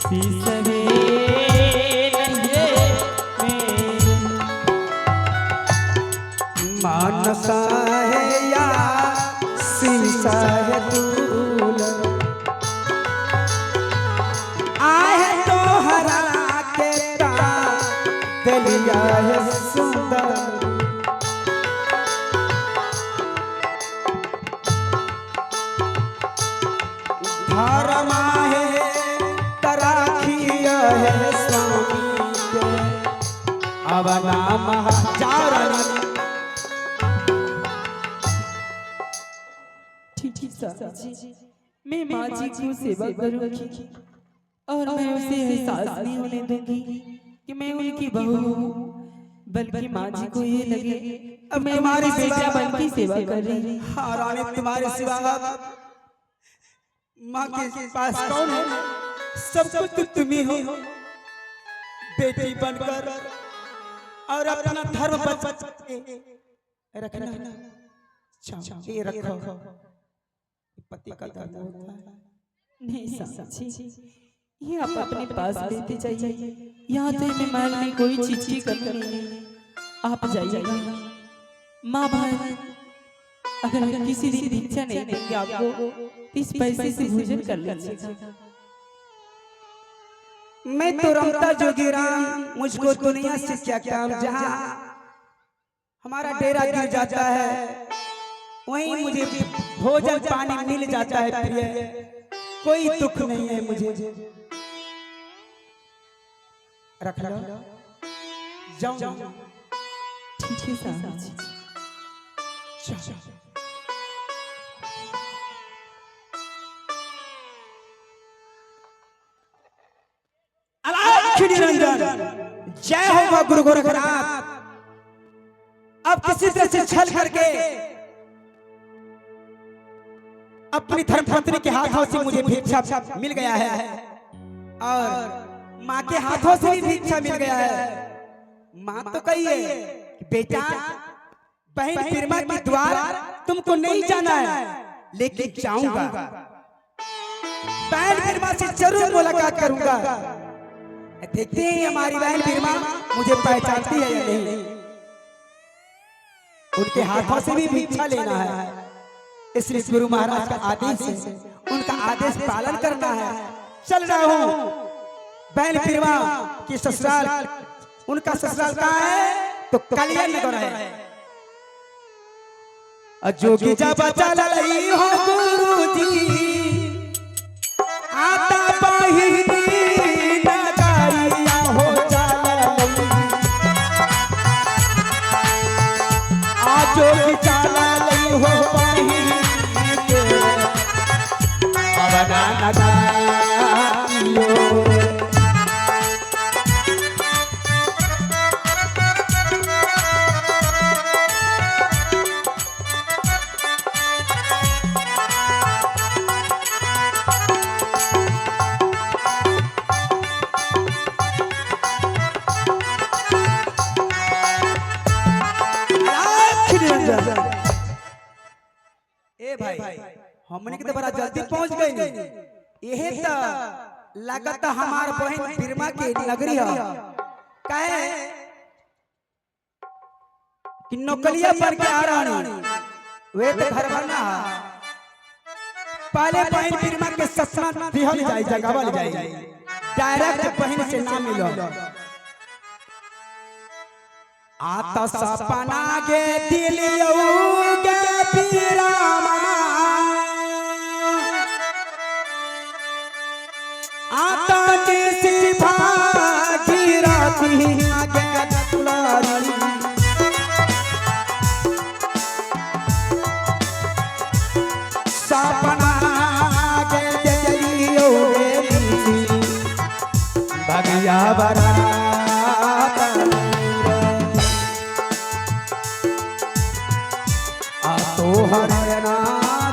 सीसवे मानसा है या शीशा है दूल आहे तो हरा के दलिया है सुंदर धर्मा है तराखिया है स्वामी के अवना महाचारण मैं माँ जी की सेवा करूंगी और मैं उसे एहसास नहीं होने दूंगी कि मैं उनकी बहू हूँ, बल्कि माँ जी को ये लगे अब मैं तुम्हारी बेटा बन की सेवा कर रही हूँ। हाँ रानी, तुम्हारे सिवा माँ के पास कौन है? सब कुछ तुम ही हो। बेटी बनकर और अपना धर्म बच रखना। ये रखो, पति का दर्द होता है। नहीं समझी, ये आप अपने पास लेते जाइए। यहाँ तो मैं महल में कोई चीज की कमी नहीं, आप जाइएगा। माँ भाई अगर किसी दिन भिक्षा नहीं देंगे आपको, इस पैसे से भोजन कर लीजिएगा। मैं तो रमता जोगी राम, मुझको दुनिया से क्या काम। जहाँ हमारा डेरा गिर जाता है वहीं मुझे भोजन पानी मिल जाता है प्रिय, कोई दुख नहीं है मुझे। रख लो, जाओ। ठीक है साहब जी। निरंजन जय होगा गुरु गोरखनाथ। अब किसी तरह से छल करके अपनी धर्मपत्नी के हाथों से मुझे भिक्षा मिल गया है और माँ के हाथों से भी भिक्षा मिल गया है। माँ तो कही है कि बेटा बहन बिरमा के द्वार तुमको नहीं जाना है, लेकिन जाऊंगा। बहन बिरमा से जरूर मुलाकात करूंगा। देखते हैं हमारी बहन बिरमा मुझे पहचानती है या नहीं। उनके हाथों से भी भिक्षा लेना है, इसलिए गुरु महाराज का आदेश है, उनका आदेश पालन करना है। चल रहा हूँ बहन बिरमा की ससुराल। उनका ससुराल कहाँ है? तो कल्याण नगर है। जोगी जब चलई हो गुरु जी आता पहिनी नगरिया हो चलई। आ जोगी चलई हो पहिनी अवना नगरियो। भाई हमने के तो बड़ा जल्दी पहुंच गई। यही तो लागत हमार बहन बिरमा के नगरी है। काहे कि नौकलिया पर के आ रही वे तो घर बना पहले बहन बिरमा के ससुराल दिहल जाए, जगावल जाए, डायरेक्ट बहन से ना मिलो। आता सपना गे दिलियो गे बिरमा आता किसी भागीरथी आगे दुलारी। सपना गे दिलियो गे भगिया बरा तो हरना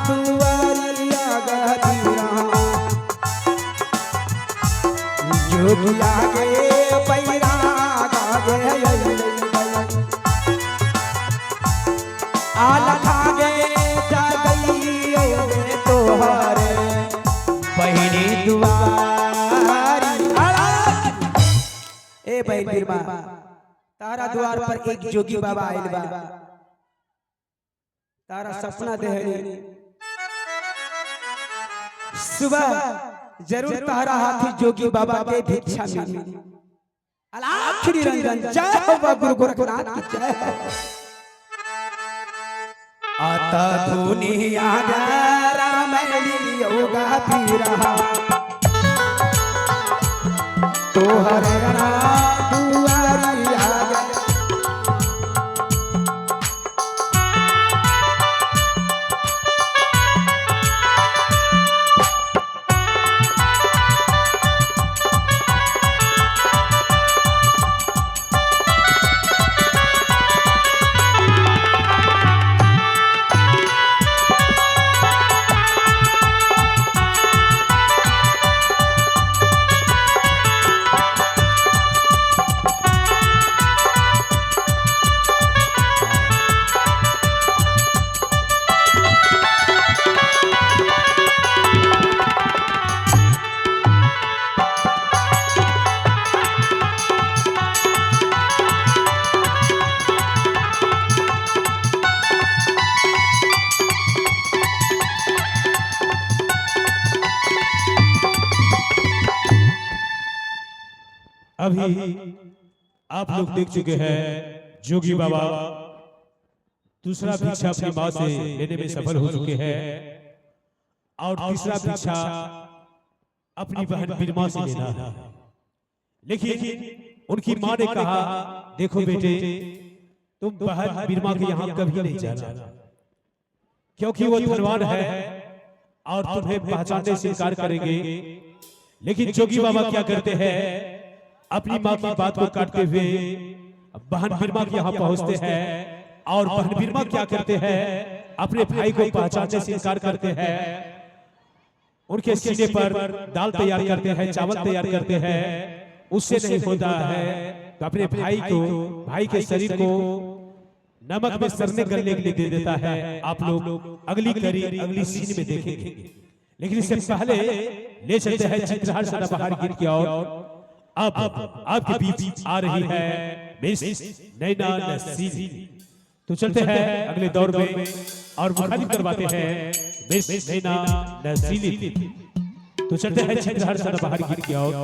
दुआरिया गधीरा जोगी आगे पैरा गागे आलखागे जागई तो हरे बहिनी दुआरी। बैल बिरमा तारा द्वार पर एक जोगी बाबा आइल बा तारा सपना देहनी सुबह जरूर तारा हाथी जोगी बाबा के भिक्षा मिली अलख निरंजन जय हो गुरु गोरखनाथ की जय हो। आता दुनिया राम योगा पीरा तोहर दुआरी आ गए अभी आप लोग देख चुके हैं जोगी बाबा दूसरा भिक्षा अपनी मां से लेने में सफल हो चुके हैं और तीसरा भिक्षा अपनी बहन बिरमा से लेना है। लेकिन उनकी मां ने कहा देखो बेटे तुम बहन बिरमा के यहाँ कभी नहीं जाना क्योंकि वो धनवान है और तुम्हें पहचानने से इनकार करेंगे। लेकिन जोगी बाबा क्या करते हैं अपनी मां की बात को काटते हुए बहन बिरमा के यहाँ पहुंचते हैं और बहन बिरमा क्या करते हैं अपने भाई को पहचानने से इनकार करते हैं। उनके सीने पर दाल तैयार करते हैं चावल तैयार करते हैं उससे नहीं होता है तो अपने भाई के शरीर को नमक में सरने गलने के लिए दे देता है। आप लोग अगली कड़ी अगली सीन में देखेंगे। लेकिन इससे पहले ले चलते हैं चित्रहार सदाबहार गीत की ओर। अब आपके बीच आ रही है मिस नैना नसीरी। तो चलते हैं अगले दौर में और मुखातिब करवाते हैं मिस नैना नसीरी। तो चलते हैं चित्रहार सदाबहार गीत की ओर।